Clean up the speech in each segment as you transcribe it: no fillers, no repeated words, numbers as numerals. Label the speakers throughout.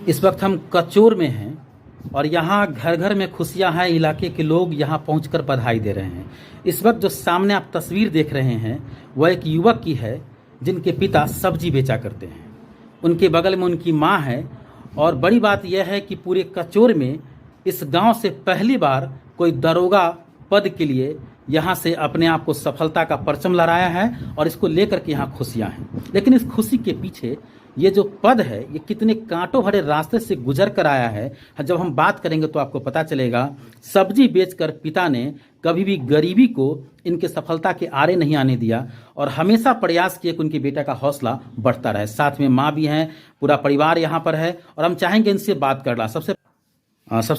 Speaker 1: इस वक्त हम कचोर में हैं और यहाँ घर घर में खुशियाँ हैं। इलाके के लोग यहाँ पहुंचकर बधाई दे रहे हैं। इस वक्त जो सामने आप तस्वीर देख रहे हैं वह एक युवक की है जिनके पिता सब्जी बेचा करते हैं। उनके बगल में उनकी माँ है और बड़ी बात यह है कि पूरे कचोर में इस गांव से पहली बार कोई दरोगा पद के लिए यहाँ से अपने आप को सफलता का परचम लहराया है और इसको लेकर के यहाँ खुशियाँ हैं। लेकिन इस खुशी के पीछे ये जो पद है ये कितने कांटों भरे रास्ते से गुजर कर आया है। जब हम बात करेंगे तो आपको पता चलेगा। सब्जी बेचकर पिता ने कभी भी गरीबी को इनके सफलता के आड़े नहीं आने दिया और हमेशा प्रयास किए कि उनके बेटा का हौसला बढ़ता रहे। साथ में माँ भी हैं, पूरा परिवार यहाँ पर है और हम चाहेंगे इनसे बात करना। सबसे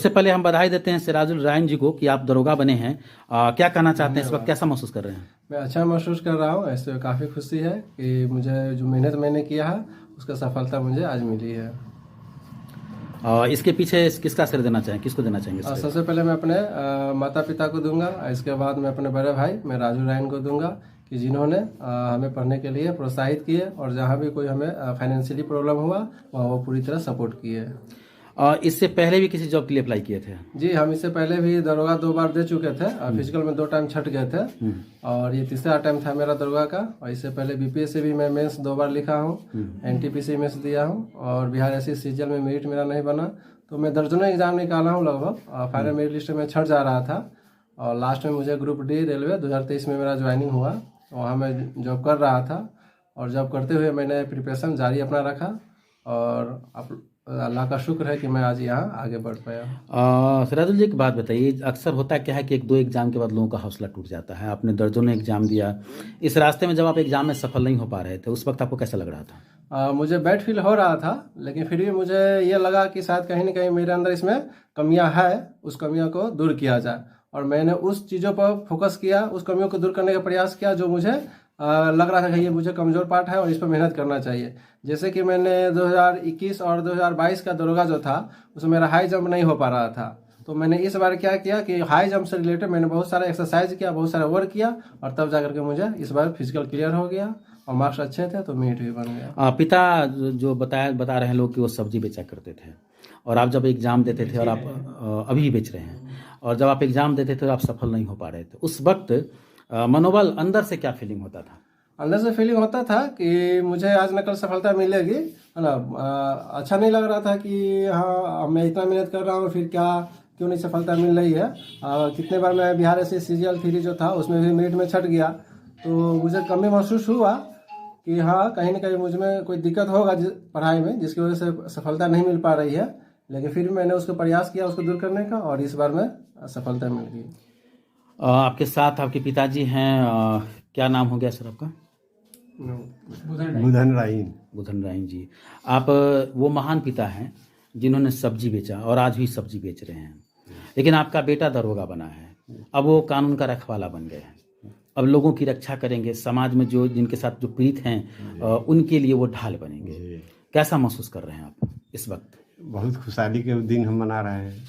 Speaker 1: पहले हम बधाई देते हैं सिराजुल रायन जी को कि आप दरोगा बने हैं। क्या कहना चाहते हैं, इस वक्त कैसा महसूस कर रहे हैं?
Speaker 2: मैं अच्छा महसूस कर रहा हूँ। ऐसे काफ़ी खुशी है कि मुझे जो मेहनत मैंने किया है उसका सफलता मुझे आज मिली है।
Speaker 1: इसके पीछे किसका श्रेय देना चाहेंगे, किसको देना चाहेंगे?
Speaker 2: सबसे पहले मैं अपने माता पिता को दूंगा। इसके बाद मैं अपने बड़े भाई मैं राजू रायन को दूंगा कि जिन्होंने हमें पढ़ने के लिए प्रोत्साहित किए और जहाँ भी कोई हमें फाइनेंशियली प्रॉब्लम हुआ वहाँ वो पूरी तरह सपोर्ट किए।
Speaker 1: इससे पहले भी किसी जॉब के लिए अप्लाई किए थे?
Speaker 2: जी, हम इससे पहले भी दरोगा 2 बार दे चुके थे और फिजिकल में 2 टाइम छट गए थे और ये तीसरा टाइम था मेरा दरोगा का। और इससे पहले बीपीएससी भी मैं मेंस 2 बार लिखा हूँ, एनटीपीसी मेंस दिया हूँ और बिहार एससी सीजीएल में मेरिट मेरा नहीं बना। तो मैं दर्जनों एग्जाम निकाला हूँ लगभग। फाइनल मेरिट लिस्ट में छट जा रहा था और लास्ट में मुझे ग्रुप डी रेलवे 2023 में मेरा ज्वाइनिंग हुआ। वहाँ मैं जॉब कर रहा था और जॉब करते हुए मैंने प्रिपरेशन जारी अपना रखा और अल्लाह का शुक्र है कि मैं आज यहाँ आगे बढ़ पाया।
Speaker 1: सिराजुल जी, एक बात बताइए, अक्सर होता क्या है कि 1-2 एग्जाम के बाद लोगों का हौसला टूट जाता है। आपने दर्जनों एग्जाम दिया, इस रास्ते में जब आप एग्जाम में सफल नहीं हो पा रहे थे उस वक्त आपको कैसा लग रहा था?
Speaker 2: मुझे बैड फील हो रहा था, लेकिन फिर भी मुझे ये लगा कि शायद कहीं ना कहीं मेरे अंदर इसमें कमियां है, उस कमियों को दूर किया जाए। और मैंने उस चीज़ों पर फोकस किया, उस कमियों को दूर करने का प्रयास किया जो मुझे लग रहा था कि ये मुझे कमज़ोर पार्ट है और इस पर मेहनत करना चाहिए। जैसे कि मैंने 2021 और 2022 का दरोगा जो था उसमें मेरा हाई जंप नहीं हो पा रहा था। तो मैंने इस बार क्या किया कि हाई जंप से रिलेटेड मैंने बहुत सारा एक्सरसाइज किया, बहुत सारा वर्क किया और तब जाकर के मुझे इस बार फिजिकल क्लियर हो गया और मार्क्स अच्छे थे तो मेरिट भी बन गया।
Speaker 1: पिता जो बता रहे हैं लोग कि वो सब्जी बेचा करते थे और आप जब एग्ज़ाम देते थे और आप अभी भी बेच रहे हैं, और जब आप एग्ज़ाम देते थे और आप सफल नहीं हो पा रहे थे उस वक्त मनोबल अंदर से क्या फीलिंग होता था?
Speaker 2: अंदर से फीलिंग होता था कि मुझे आज न कल सफलता मिलेगी, है ना। अच्छा नहीं लग रहा था कि हाँ मैं इतना मेहनत कर रहा हूँ फिर क्यों नहीं सफलता मिल रही है। कितने बार मैं बिहार एससी सीजीएल 3 जो था उसमें भी मेरिट में छट गया तो मुझे कमी महसूस हुआ कि हाँ कहीं ना कहीं मुझ में कोई दिक्कत होगा पढ़ाई में जिसकी वजह से सफलता नहीं मिल पा रही है। लेकिन फिर भी मैंने उसको प्रयास किया उसको दूर करने का और इस बार में सफलता मिल गई।
Speaker 1: आपके साथ आपके पिताजी हैं, क्या नाम हो गया सर आपका? बुधन रायन जी। आप वो महान पिता हैं जिन्होंने सब्जी बेचा और आज भी सब्जी बेच रहे हैं। लेकिन आपका बेटा दरोगा बना है, अब वो कानून का रखवाला बन गए हैं, अब लोगों की रक्षा करेंगे, समाज में जो जिनके साथ जो पीड़ित हैं उनके लिए वो ढाल बनेंगे। कैसा महसूस कर रहे हैं आप इस वक्त?
Speaker 3: बहुत खुशहाली के दिन हम मना रहे हैं।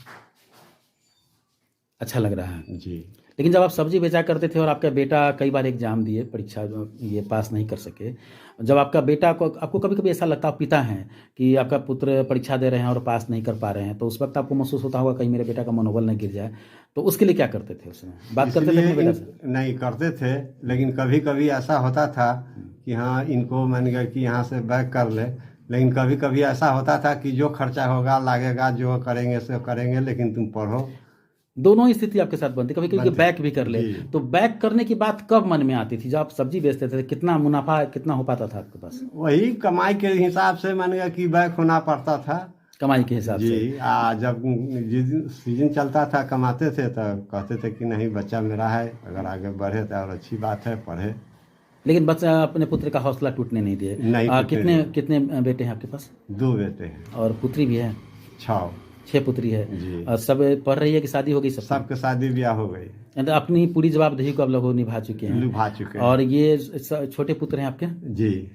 Speaker 1: अच्छा लग रहा है
Speaker 3: जी।
Speaker 1: लेकिन जब आप सब्जी बेचा करते थे और आपका बेटा कई बार एग्जाम दिए, परीक्षा ये पास नहीं कर सके, जब आपका बेटा को आपको कभी कभी ऐसा लगता, आप पिता हैं कि आपका पुत्र परीक्षा दे रहे हैं और पास नहीं कर पा रहे हैं, तो उस वक्त आपको महसूस होता होगा कहीं मेरे बेटा का मनोबल न गिर जाए, तो उसके लिए क्या करते थे? उसमें बात करते थे अपने बेटा से?
Speaker 3: नहीं करते थे, लेकिन कभी कभी ऐसा होता था कि हाँ इनको मान गया कि यहाँ से बैक कर ले, लेकिन कभी कभी ऐसा होता था कि जो खर्चा होगा लागेगा, जो करेंगे सो करेंगे, लेकिन तुम पढ़ो।
Speaker 1: दोनों स्थिति आपके साथ बनती, कभी कभी बैक भी कर ले। तो बैक करने की बात कब मन में आती थी? जब आप सब्जी बेचते थे कितना मुनाफा कितना हो पाता था आपके पास?
Speaker 3: वही कमाई के हिसाब से मान गया कि बैक होना पड़ता था,
Speaker 1: कमाई के हिसाब से।
Speaker 3: जब जिस सीजन चलता था कमाते थे तो कहते थे कि नहीं बच्चा मेरा है, अगर आगे बढ़े तो और अच्छी बात है, पढ़े।
Speaker 1: लेकिन बच्चा अपने पुत्र का हौसला टूटने नहीं दिए। कितने बेटे हैं आपके पास?
Speaker 3: 2 बेटे हैं
Speaker 1: और पुत्री भी है? 6 पुत्री है। सब पढ़ रही है कि शादी हो गई?
Speaker 3: सबके शादी ब्याह हो गई।
Speaker 1: तो अपनी पूरी जवाबदेही को आप लोग निभा चुके हैं। और ये छोटे पुत्र हैं आपके?
Speaker 3: जी।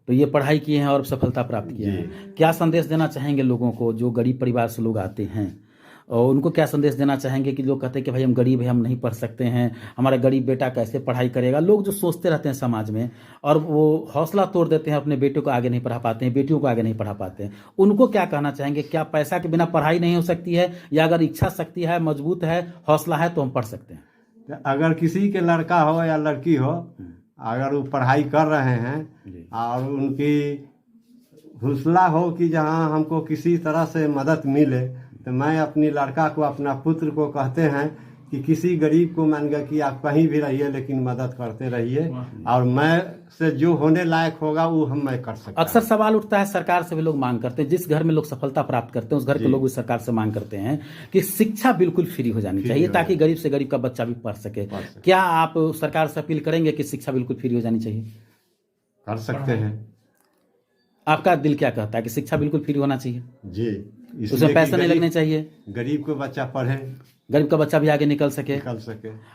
Speaker 1: तो ये पढ़ाई किए हैं और सफलता प्राप्त किए हैं। क्या संदेश देना चाहेंगे लोगों को जो गरीब परिवार से लोग आते हैं और उनको क्या संदेश देना चाहेंगे कि लोग कहते हैं कि भाई हम गरीब हैं, हम नहीं पढ़ सकते हैं, हमारा गरीब बेटा कैसे पढ़ाई करेगा। लोग जो सोचते रहते हैं समाज में और वो हौसला तोड़ देते हैं, अपने बेटों को आगे नहीं पढ़ा पाते हैं, बेटियों को आगे नहीं पढ़ा पाते हैं, उनको क्या कहना चाहेंगे? क्या पैसा के बिना पढ़ाई नहीं हो सकती है, या अगर इच्छा शक्ति है, मजबूत है, हौसला है तो हम पढ़ सकते हैं?
Speaker 3: अगर किसी के लड़का हो या लड़की हो, अगर वो पढ़ाई कर रहे हैं और उनकी हौसला हो कि जहाँ हमको किसी तरह से मदद मिले, तो मैं अपनी लड़का को, अपना पुत्र को कहते हैं कि किसी गरीब को मान गया कि आप कहीं भी रहिए लेकिन मदद करते रहिए, और मैं से जो होने लायक होगा वो मैं कर सकता।
Speaker 1: अक्सर सवाल उठता है, सरकार से भी लोग मांग करते हैं, जिस घर में लोग सफलता प्राप्त करते हैं उस घर के लोग भी सरकार से मांग करते हैं कि शिक्षा बिल्कुल फ्री हो जानी चाहिए ताकि गरीब से गरीब का बच्चा भी पढ़ सके। क्या आप सरकार से अपील करेंगे कि शिक्षा बिल्कुल फ्री हो जानी चाहिए?
Speaker 3: कर सकते हैं।
Speaker 1: आपका दिल क्या कहता है कि शिक्षा बिल्कुल फ्री होना चाहिए
Speaker 3: जी,
Speaker 1: उसमें पैसे नहीं लगने चाहिए,
Speaker 3: गरीब को बच्चा पढ़े,
Speaker 1: गरीब का बच्चा भी आगे निकल सके।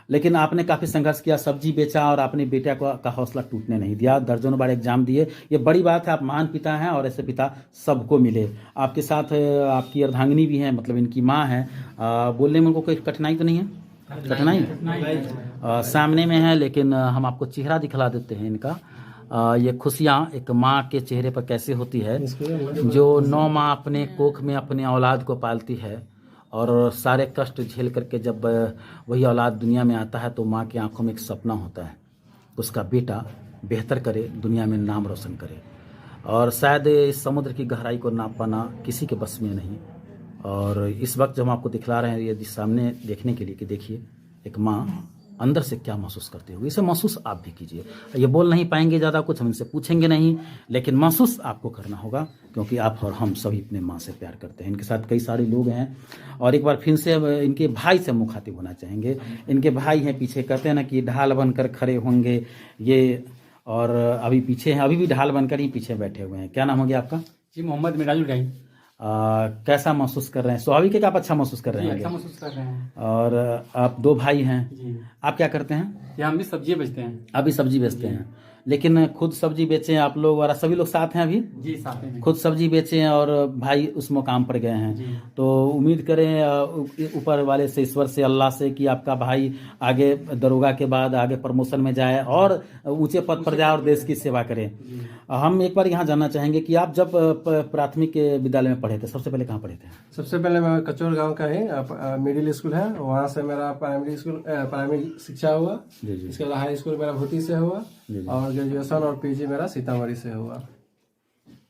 Speaker 1: लेकिन आपने काफी संघर्ष किया, सब्जी बेचा और अपने बेटा का हौसला टूटने नहीं दिया, दर्जनों बार एग्जाम दिए, ये बड़ी बात है। आप महान पिता हैं और ऐसे पिता सबको मिले। आपके साथ आपकी अर्धांगिनी भी है, मतलब इनकी माँ है। बोलने में उनको कोई कठिनाई तो नहीं है? कठिनाई सामने में है, लेकिन हम आपको चेहरा दिखला देते हैं इनका। ये खुशियाँ एक माँ के चेहरे पर कैसे होती है, जो 9 माह अपने कोख में अपने औलाद को पालती है और सारे कष्ट झेल करके जब वही औलाद दुनिया में आता है तो माँ की आंखों में एक सपना होता है, उसका बेटा बेहतर करे, दुनिया में नाम रोशन करे। और शायद इस समुद्र की गहराई को नाप पाना किसी के बस में नहीं। और इस वक्त जब हम आपको दिखला रहे हैं यदि सामने देखने के लिए कि देखिए एक माँ अंदर से क्या महसूस करते होगी, इसे महसूस आप भी कीजिए। ये बोल नहीं पाएंगे ज़्यादा कुछ, हम इनसे पूछेंगे नहीं, लेकिन महसूस आपको करना होगा क्योंकि आप और हम सभी अपने माँ से प्यार करते हैं। इनके साथ कई सारे लोग हैं और एक बार फिर से इनके भाई से मुखातिब होना चाहेंगे। इनके भाई हैं पीछे, कहते हैं ना कि ढाल बनकर खड़े होंगे ये, और अभी पीछे हैं, अभी भी ढाल बनकर ही पीछे बैठे हुए हैं। क्या नाम हो गया आपका?
Speaker 4: जी, मोहम्मद मिराजुल गाई।
Speaker 1: कैसा महसूस कर रहे हैं? स्वाभाविक है कि आप अच्छा महसूस कर रहे हैं?
Speaker 4: अच्छा महसूस कर रहे हैं।
Speaker 1: और आप 2 भाई हैं
Speaker 4: जी।
Speaker 1: आप क्या करते हैं?
Speaker 4: हम भी सब्जी बेचते हैं।
Speaker 1: अभी सब्जी बेचते हैं, लेकिन खुद सब्जी बेचें आप लोग और सभी लोग साथ हैं अभी?
Speaker 4: जी, साथ हैं।
Speaker 1: खुद सब्जी बेचें और भाई उस मुकाम पर गए हैं, तो उम्मीद करें ऊपर वाले से, ईश्वर से, अल्लाह से कि आपका भाई आगे दरोगा के बाद आगे प्रमोशन में जाए और ऊंचे पद पर जाए और देश की सेवा करें। हम एक बार यहाँ जानना चाहेंगे कि आप जब प्राथमिक विद्यालय में पढ़े थे, सबसे पहले कहाँ पढ़े थे?
Speaker 2: सबसे पहले मैं कचौर गांव का ही मिडिल स्कूल है, वहाँ से मेरा प्राइमरी शिक्षा हुआ। इसके अलावा हाई स्कूल मेरा भूती से हुआ और ग्रेजुएशन और पीजी मेरा सीतामढ़ी से हुआ।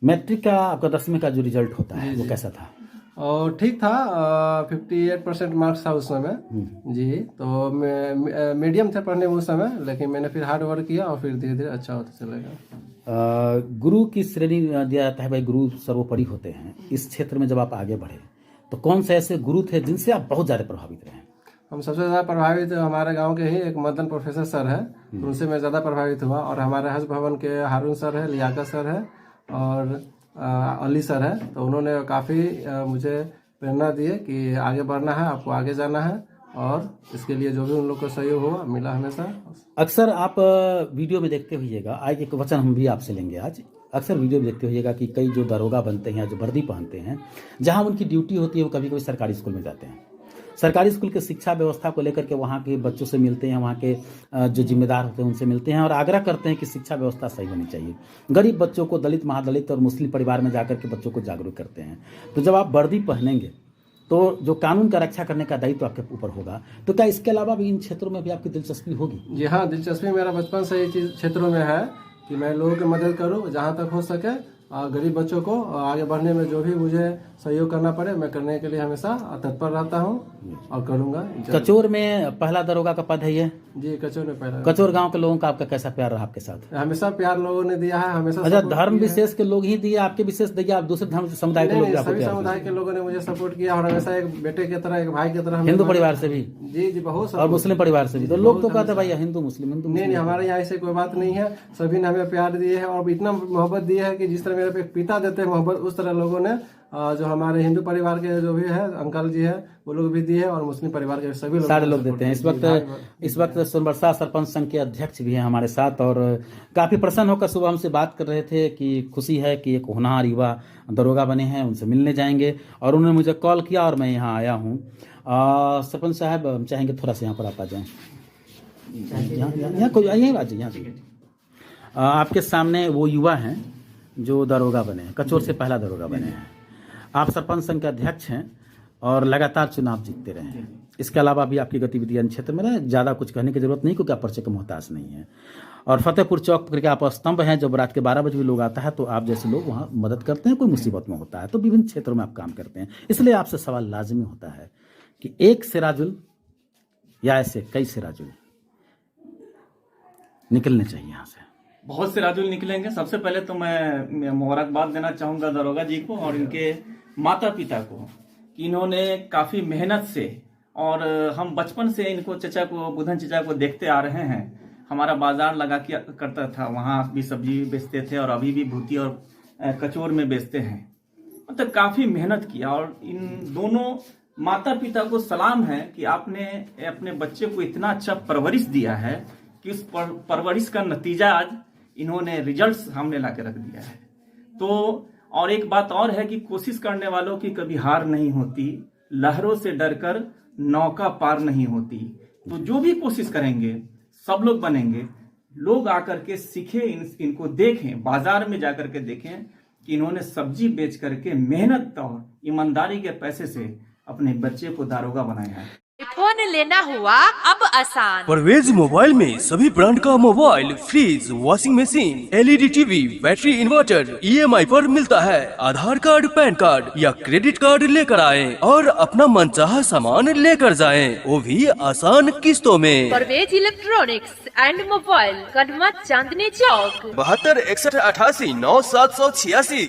Speaker 1: मैट्रिक का आपका 10वीं का जो रिजल्ट होता है वो कैसा था?
Speaker 2: और ठीक था, 58% मार्क्स था उस समय जी। तो मैं मीडियम थे पढ़ने में उस समय, लेकिन मैंने फिर हार्ड वर्क किया और फिर धीरे धीरे अच्छा होता चलेगा।
Speaker 1: गुरु की श्रेणी दिया जाता है, भाई गुरु सर्वोपरि होते हैं। इस क्षेत्र में जब आप आगे बढ़े तो कौन से ऐसे गुरु थे जिनसे आप बहुत ज़्यादा प्रभावित रहे?
Speaker 2: हम सबसे ज़्यादा प्रभावित हमारे गांव के ही एक मदन प्रोफेसर सर है, उनसे मैं ज़्यादा प्रभावित हुआ। और हमारे हज भवन के हारून सर है, लियाकत सर है और अली सर है, तो उन्होंने काफ़ी मुझे प्रेरणा दी है कि आगे बढ़ना है, आपको आगे जाना है, और इसके लिए जो भी उन लोग को सहयोग हुआ मिला हमेशा।
Speaker 1: अक्सर आप वीडियो में देखते होइएगा, आज एक वचन हम भी आपसे लेंगे आज, अक्सर वीडियो में देखते होइएगा कि कई जो दरोगा बनते हैं, जो वर्दी पहनते हैं, जहां उनकी ड्यूटी होती है वो कभी कभी सरकारी स्कूल में जाते हैं। सरकारी स्कूल के शिक्षा व्यवस्था को लेकर के वहाँ के बच्चों से मिलते हैं, वहाँ के जो जिम्मेदार होते हैं उनसे मिलते हैं और आग्रह करते हैं कि शिक्षा व्यवस्था सही होनी चाहिए। गरीब बच्चों को, दलित, महादलित और मुस्लिम परिवार में जाकर के बच्चों को जागरूक करते हैं। तो जब आप वर्दी पहनेंगे तो जो कानून का रक्षा करने का दायित्व आपके ऊपर होगा, तो क्या इसके अलावा भी इन क्षेत्रों में भी आपकी दिलचस्पी होगी?
Speaker 2: जी हाँ, दिलचस्पी मेरा बचपन से ये चीज़ क्षेत्रों में है कि मैं लोगों की मदद करूँ जहाँ तक हो सके। गरीब बच्चों को आगे बढ़ने में जो भी मुझे सहयोग करना पड़े मैं करने के लिए हमेशा तत्पर रहता हूँ और करूँगा।
Speaker 1: कचौर में पहला दरोगा का पद है ये?
Speaker 2: जी, कचौर में पहला।
Speaker 1: कचौर गांव के लोगों का आपका कैसा प्यार रहा आपके साथ?
Speaker 2: हमेशा प्यार लोगों ने दिया है, हमेशा।
Speaker 1: अच्छा, धर्म विशेष के लोग ही दिए आपके विशेष दिया, आप दूसरे धर्म समुदाय के लोग?
Speaker 2: सभी समुदाय के लोगों ने मुझे सपोर्ट किया और हमेशा एक बेटे की तरह, एक भाई की तरह।
Speaker 1: हिंदू परिवार से भी?
Speaker 2: जी, बहुत।
Speaker 1: और मुस्लिम परिवार से भी? तो लोग तो कहते हैं भाई हिंदू मुस्लिम,
Speaker 2: नहीं, हमारे यहाँ ऐसे कोई बात नहीं है। सभी ने हमें प्यार दिए है और इतना मोहब्बत दिया है कि जिस तरह मेरे पे पिता देते हैं मोहब्बत, उस तरह लोगों ने जो हमारे हिंदू परिवार के जो भी है अंकल जी है वो लोग भी दिए और मुस्लिम परिवार के सभी लोग
Speaker 1: सारे लोग देते हैं। इस वक्त सोनबरसा सरपंच संघ के अध्यक्ष भी हैं हमारे साथ और काफी प्रसन्न होकर सुबह हमसे बात कर रहे थे कि खुशी है कि एक होनहार युवा दरोगा बने हैं, उनसे मिलने जाएंगे और उन्होंने मुझे कॉल किया और मैं यहाँ आया हूँ। सरपंच साहब हम चाहेंगे थोड़ा सा यहाँ पर आप आ जाएं, यहाँ कोई यहीं आ जाइए, यहाँ से। आपके सामने वो युवा हैं जो दरोगा बने हैं, कचोर से पहला दरोगा बने हैं। आप सरपंच संघ के अध्यक्ष हैं और लगातार चुनाव जीतते रहे हैं। इसके अलावा भी आपकी गतिविधियां क्षेत्र में रहे, ज़्यादा कुछ कहने की जरूरत नहीं क्योंकि आप पर्चे के मोहताज नहीं है। और फतेहपुर चौक पर आप स्तंभ हैं, जब रात के 12 बजे भी लोग आता है तो आप जैसे लोग वहाँ मदद करते हैं, कोई मुसीबत में होता है तो विभिन्न क्षेत्रों में आप काम करते हैं। इसलिए आपसे सवाल लाजमी होता है कि एक सिराजुल या ऐसे कई सिराजुल निकलने चाहिए यहाँ से?
Speaker 5: बहुत से राजुल निकलेंगे। सबसे पहले तो मैं मुबारकबाद देना चाहूंगा दरोगा जी को और इनके माता पिता को कि इन्होंने काफी मेहनत से, और हम बचपन से इनको चचा को, बुधन चचा को देखते आ रहे हैं। हमारा बाजार लगा के करता था, वहां भी सब्जी बेचते थे और अभी भी भूती और कचौर में बेचते हैं। मतलब काफी मेहनत किया और इन दोनों माता पिता को सलाम है कि आपने अपने बच्चे को इतना अच्छा परवरिश दिया है कि उस परवरिश का नतीजा आज इन्होंने रिजल्ट्स सामने ला के रख दिया है। तो और एक बात और है कि कोशिश करने वालों की कभी हार नहीं होती, लहरों से डरकर नौका पार नहीं होती। तो जो भी कोशिश करेंगे सब लोग बनेंगे। लोग आकर के सीखें, इनको देखें, बाजार में जाकर के देखें कि इन्होंने सब्जी बेच करके मेहनत और ईमानदारी के पैसे से अपने बच्चे को दारोगा बनाया है।
Speaker 6: फोन लेना हुआ अब आसान।
Speaker 7: परवेज मोबाइल में सभी ब्रांड का mobile, fridge, washing machine, LED TV, battery, inverter EMI पर मिलता है। आधार कार्ड, पैन कार्ड या क्रेडिट कार्ड लेकर आएं और अपना मनचाहा सामान लेकर जाएं, वो भी आसान किस्तों में।
Speaker 6: Parvez electronics and mobile, Kadma, Chandni Chowk.
Speaker 7: 72 61 88 9 786।